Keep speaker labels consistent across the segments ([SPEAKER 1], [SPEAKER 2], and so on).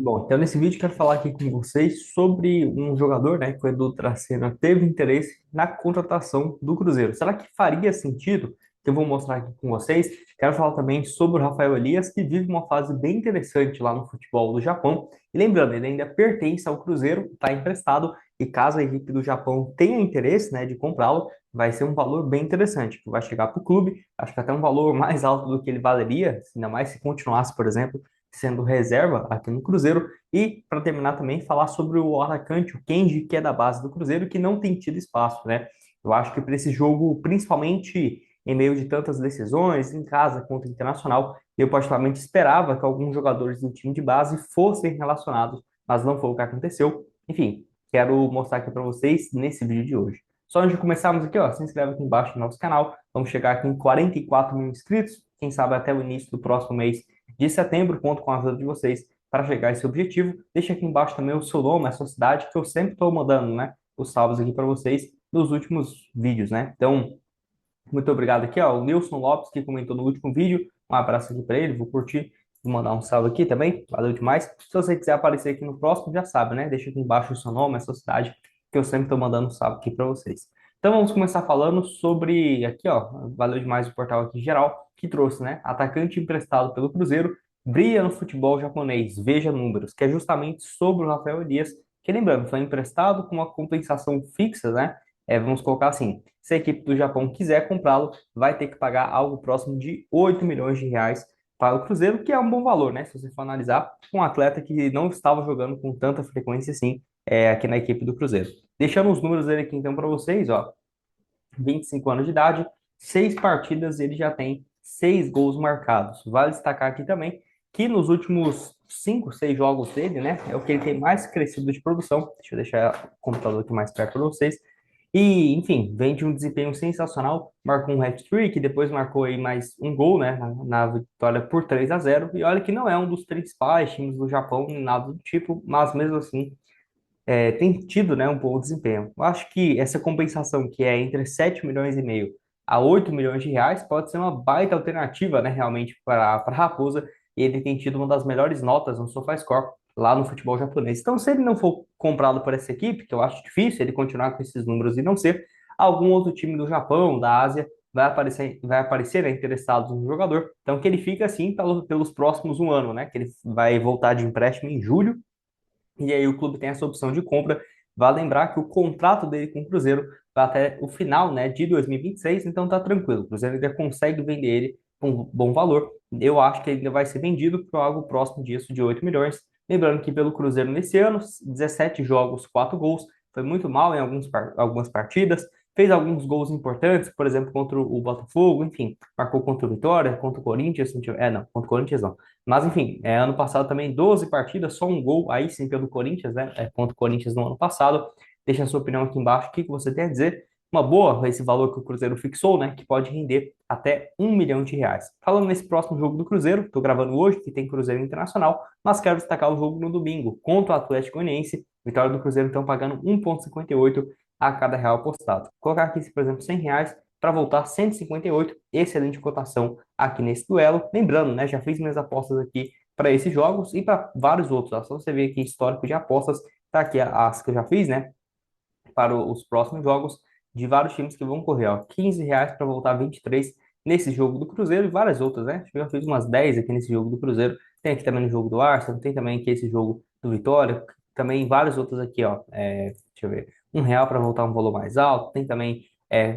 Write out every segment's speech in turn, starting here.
[SPEAKER 1] Bom, então nesse vídeo eu quero falar aqui com vocês sobre um jogador, né, que o Edu Dracena teve interesse na contratação do Cruzeiro. Será que faria sentido? Que eu vou mostrar aqui com vocês. Quero falar também sobre o Rafael Elias, que vive uma fase bem interessante lá no futebol do Japão. E lembrando, ele ainda pertence ao Cruzeiro, está emprestado, e caso a equipe do Japão tenha interesse, né, de comprá-lo, vai ser um valor bem interessante, que vai chegar para o clube, acho que até um valor mais alto do que ele valeria, ainda mais se continuasse, por exemplo, sendo reserva aqui no Cruzeiro. E, para terminar também, falar sobre o atacante, o Kenji, que é da base do Cruzeiro, que não tem tido espaço, né? Eu acho que para esse jogo, principalmente em meio de tantas decisões, em casa contra o Internacional, eu particularmente esperava que alguns jogadores do time de base fossem relacionados, mas não foi o que aconteceu. Enfim, quero mostrar aqui para vocês nesse vídeo de hoje. Só antes de começarmos aqui, ó, se inscreve aqui embaixo no nosso canal. Vamos chegar aqui em 44 mil inscritos. Quem sabe até o início do próximo mês de setembro, conto com a ajuda de vocês para chegar a esse objetivo. Deixa aqui embaixo também o seu nome, a sua cidade, que eu sempre estou mandando, né, os salvos aqui para vocês nos últimos vídeos, né? Então, muito obrigado aqui, ó, o Nilson Lopes, que comentou no último vídeo. Um abraço aqui para ele, vou curtir, vou mandar um salve aqui também. Valeu demais. Se você quiser aparecer aqui no próximo, já sabe, né? Deixa aqui embaixo o seu nome, a sua cidade, que eu sempre estou mandando um salve aqui para vocês. Então vamos começar falando sobre aqui, ó, valeu demais o portal aqui geral, que trouxe, né? Atacante emprestado pelo Cruzeiro, brilha no futebol japonês, veja números, que é justamente sobre o Rafael Elias, que lembrando, foi emprestado com uma compensação fixa, né? Vamos colocar assim, se a equipe do Japão quiser comprá-lo, vai ter que pagar algo próximo de 8 milhões de reais para o Cruzeiro, que é um bom valor, né? Se você for analisar, um atleta que não estava jogando com tanta frequência assim, aqui na equipe do Cruzeiro. Deixando os números dele aqui então para vocês, ó. 25 anos de idade, 6 partidas, ele já tem 6 gols marcados. Vale destacar aqui também que nos últimos 5, 6 jogos dele, né, é o que ele tem mais crescido de produção. Deixa eu deixar o computador aqui mais perto para vocês. E, enfim, vem de um desempenho sensacional, marcou um hat-trick, depois marcou aí mais um gol, né, na vitória por 3-0. E olha que não é um dos principais times do Japão, nem nada do tipo, mas mesmo assim tem tido, né, um bom desempenho. Eu acho que essa compensação, que é entre 7,5 milhões a 8 milhões de reais, pode ser uma baita alternativa, né, realmente, para a Raposa. E ele tem tido uma das melhores notas no SofaScore lá no futebol japonês. Então, se ele não for comprado por essa equipe, que eu acho difícil ele continuar com esses números e não ser, algum outro time do Japão, da Ásia, vai aparecer, né, interessados no jogador. Então, que ele fica assim pelos próximos um ano, né, que ele vai voltar de empréstimo em julho e aí o clube tem essa opção de compra. Vale lembrar que o contrato dele com o Cruzeiro vai até o final, né, de 2026, então tá tranquilo. O Cruzeiro ainda consegue vender ele por um bom valor. Eu acho que ele ainda vai ser vendido por algo próximo disso, de 8 milhões. Lembrando que pelo Cruzeiro nesse ano, 17 jogos, 4 gols, foi muito mal em algumas partidas, fez alguns gols importantes, por exemplo, contra o Botafogo, enfim, marcou contra o Vitória, contra o Corinthians, não, contra o Corinthians não. Mas, enfim, ano passado também 12 partidas, só um gol, aí sim pelo Corinthians, né? Contra o Corinthians no ano passado. Deixa a sua opinião aqui embaixo, o que que você tem a dizer? Uma boa, esse valor que o Cruzeiro fixou, né? Que pode render até 1 milhão de reais. Falando nesse próximo jogo do Cruzeiro, estou gravando hoje, que tem Cruzeiro Internacional, mas quero destacar o jogo no domingo, contra o Atlético Goianiense. Vitória do Cruzeiro, então, pagando 1,58 a cada real apostado. Vou colocar aqui, por exemplo, 100 reais para voltar 158, excelente cotação aqui nesse duelo. Lembrando, né, já fiz minhas apostas aqui para esses jogos e para vários outros. Ó. Só você ver aqui histórico de apostas, tá aqui as que eu já fiz, né, para os próximos jogos de vários times que vão correr, ó. 15 reais para voltar 23 nesse jogo do Cruzeiro e várias outras, né? Acho que eu já fiz umas 10 aqui nesse jogo do Cruzeiro. Tem aqui também no jogo do Arsenal, tem também aqui esse jogo do Vitória, também vários outros aqui, ó. Deixa eu ver. 1 real para voltar um valor mais alto. Tem também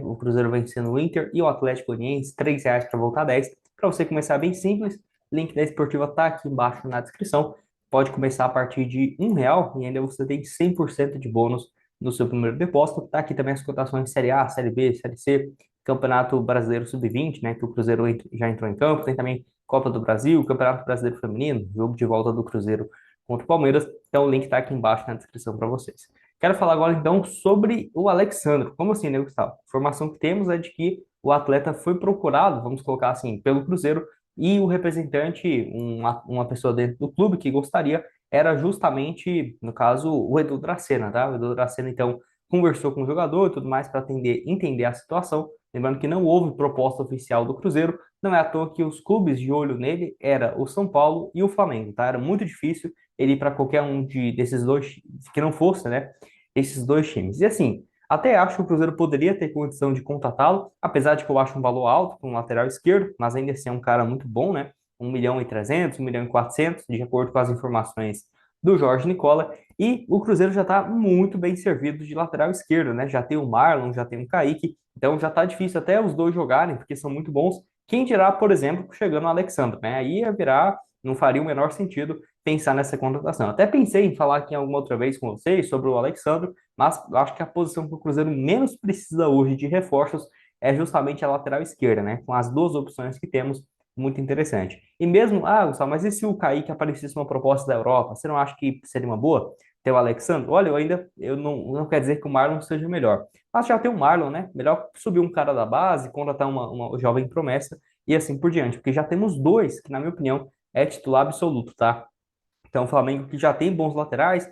[SPEAKER 1] o Cruzeiro vencendo o Inter e o Atlético Goianiense, 3 reais para voltar 10. Para você começar bem simples, link da Esportiva tá aqui embaixo na descrição. Pode começar a partir de 1 real e ainda você tem 100% de bônus no seu primeiro depósito. Tá aqui também as cotações de Série A, Série B, Série C, Campeonato Brasileiro Sub-20, né, que o Cruzeiro já entrou em campo. Tem também Copa do Brasil, Campeonato Brasileiro Feminino, jogo de volta do Cruzeiro contra o Palmeiras. Então o link tá aqui embaixo na descrição para vocês. Quero falar agora então sobre o Alexandre. Como assim, né, Gustavo? A informação que temos é de que o atleta foi procurado, vamos colocar assim, pelo Cruzeiro, e o representante, uma pessoa dentro do clube que gostaria, era justamente, no caso, o Edu Dracena, tá? O Edu Dracena, então, conversou com o jogador e tudo mais para entender a situação. Lembrando que não houve proposta oficial do Cruzeiro, Não é à toa que os clubes de olho nele era o São Paulo e o Flamengo, tá? Era muito difícil ele ir para qualquer um desses dois, que não fosse, né? Esses dois times. E assim, até acho que o Cruzeiro poderia ter condição de contratá-lo, apesar de que eu acho um valor alto para um lateral esquerdo, mas ainda assim é um cara muito bom, né? 1.300.000, 1.400.000, de acordo com as informações do Jorge Nicola. E o Cruzeiro já está muito bem servido de lateral esquerdo, né? Já tem o Marlon, já tem o Kaique, então já está difícil até os dois jogarem, porque são muito bons. Quem dirá, por exemplo, chegando o Alexandre, né? Aí ia virar, não faria o menor sentido pensar nessa contratação. Até pensei em falar aqui alguma outra vez com vocês sobre o Alexandre, mas eu acho que a posição que o Cruzeiro menos precisa hoje de reforços é justamente a lateral esquerda, né? Com as duas opções que temos, muito interessante. E mesmo, Gustavo, mas e se o Kaique aparecesse uma proposta da Europa? Você não acha que seria uma boa ter o Alexandre? Olha, eu não quer dizer que o Marlon seja melhor, mas já tem o Marlon, né? Melhor subir um cara da base, contratar uma jovem promessa e assim por diante, porque já temos dois que, na minha opinião, é titular absoluto, tá? Então, o Flamengo que já tem bons laterais,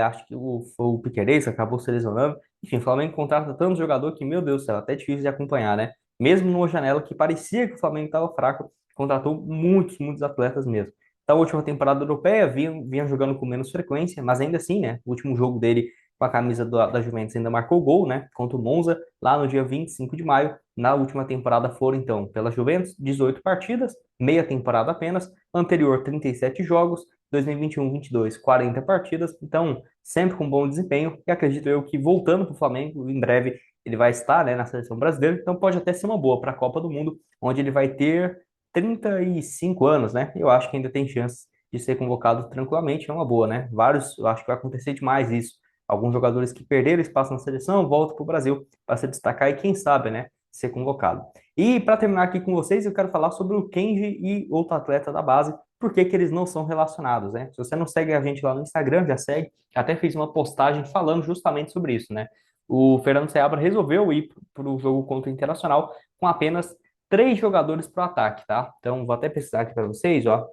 [SPEAKER 1] acho que o Piquerez acabou se lesionando. Enfim, o Flamengo contrata tanto jogador que, meu Deus do céu, até difícil de acompanhar, né? Mesmo numa janela que parecia que o Flamengo estava fraco, contratou muitos atletas mesmo. Então, a última temporada europeia vinha jogando com menos frequência, mas ainda assim, né? O último jogo dele com a camisa da Juventus ainda marcou gol, né? Contra o Monza, lá no dia 25 de maio. Na última temporada foram, então, pela Juventus, 18 partidas, meia temporada apenas, anterior 37 jogos, 2021-22, 40 partidas, então sempre com bom desempenho, e acredito eu que voltando para o Flamengo, em breve ele vai estar, né, na seleção brasileira, então pode até ser uma boa para a Copa do Mundo, onde ele vai ter 35 anos, né? Eu acho que ainda tem chance de ser convocado tranquilamente, é uma boa, né? Vários, eu acho que vai acontecer demais isso. Alguns jogadores que perderam espaço na seleção voltam para o Brasil para se destacar e quem sabe, né, ser convocado. E para terminar aqui com vocês, eu quero falar sobre o Kenji e outro atleta da base, por que que eles não são relacionados, né? Se você não segue a gente lá no Instagram, já segue. Até fiz uma postagem falando justamente sobre isso, né? O Fernando Seabra resolveu ir para o jogo contra o Internacional com apenas três jogadores para o ataque, tá? Então, vou até pesquisar aqui para vocês, ó.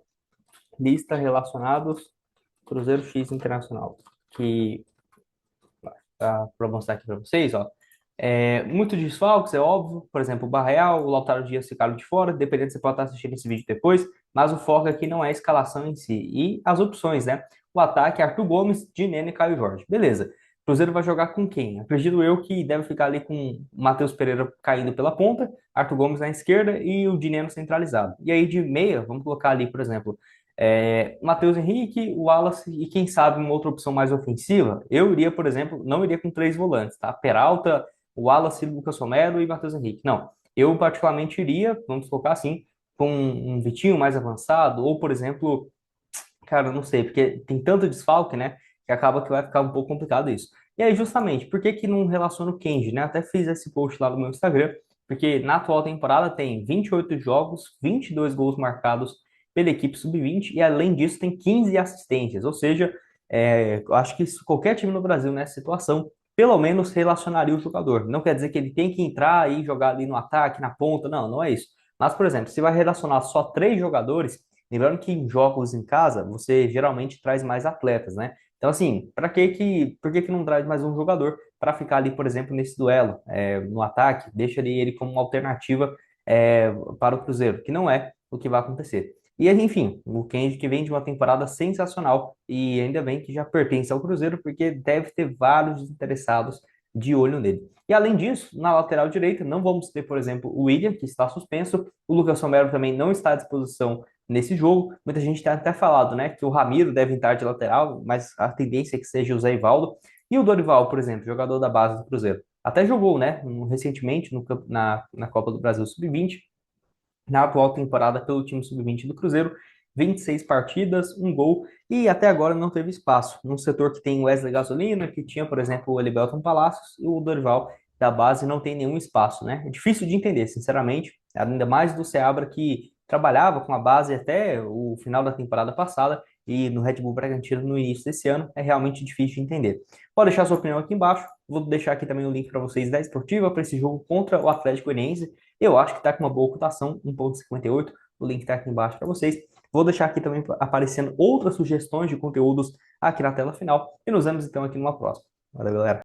[SPEAKER 1] Lista relacionados Cruzeiro X Internacional. Que para mostrar aqui para vocês, ó. Muitos desfalques, é óbvio. Por exemplo, o Barreal, o Lautaro Dias ficaram de fora, dependendo se você pode estar assistindo esse vídeo depois, mas o foco aqui não é a escalação em si. E as opções, né? O ataque, Arthur Gomes, Dineno e Caio Jorge. Beleza. O Cruzeiro vai jogar com quem? Acredito eu que deve ficar ali com o Matheus Pereira caindo pela ponta, Arthur Gomes na esquerda e o Dineno centralizado. E aí de meia, vamos colocar ali, por exemplo, Matheus Henrique, o Wallace e quem sabe uma outra opção mais ofensiva. Eu iria, por exemplo, não iria com três volantes, tá? Peralta, o Wallace, Lucas Romero e Matheus Henrique. Não, eu particularmente iria, vamos colocar assim, com um Vitinho mais avançado, ou por exemplo, cara, eu não sei, porque tem tanto desfalque, né, que acaba que vai ficar um pouco complicado isso. E aí, justamente, por que que não relaciona o Kenji, né? Até fiz esse post lá no meu Instagram, porque na atual temporada tem 28 jogos, 22 gols marcados pela equipe sub-20 e além disso tem 15 assistências, ou seja, eu acho que qualquer time no Brasil nessa situação pelo menos relacionaria o jogador. Não quer dizer que ele tem que entrar e jogar ali no ataque, na ponta, não é isso. Mas, por exemplo, se vai relacionar só três jogadores, lembrando que em jogos em casa, você geralmente traz mais atletas, né? Então, assim, por que que não traz mais um jogador para ficar ali, por exemplo, nesse duelo, no ataque? Deixa ali ele como uma alternativa, para o Cruzeiro, que não é o que vai acontecer. E, enfim, o Kenji que vem de uma temporada sensacional e ainda bem que já pertence ao Cruzeiro, porque deve ter vários interessados de olho nele. E além disso, na lateral direita, não vamos ter, por exemplo, o William, que está suspenso, o Lucas Romero também não está à disposição nesse jogo. Muita gente tem até falado, né, que o Ramiro deve entrar de lateral, mas a tendência é que seja o Zé Ivaldo. E o Dorival, por exemplo, jogador da base do Cruzeiro. Até jogou, né, recentemente na Copa do Brasil Sub-20, na atual temporada pelo time sub-20 do Cruzeiro, 26 partidas, um gol, e até agora não teve espaço. Num setor que tem Wesley Gasolina, que tinha, por exemplo, o Elivelton Palacios, e o Dorival da base não tem nenhum espaço, né? É difícil de entender, sinceramente, ainda mais do Seabra que trabalhava com a base até o final da temporada passada e no Red Bull Bragantino no início desse ano, é realmente difícil de entender. Pode deixar sua opinião aqui embaixo, vou deixar aqui também o link para vocês da Esportiva para esse jogo contra o Atlético Goianiense. Eu acho que está com uma boa cotação, 1,58. O link está aqui embaixo para vocês. Vou deixar aqui também aparecendo outras sugestões de conteúdos aqui na tela final. E nos vemos então aqui numa próxima. Valeu, galera.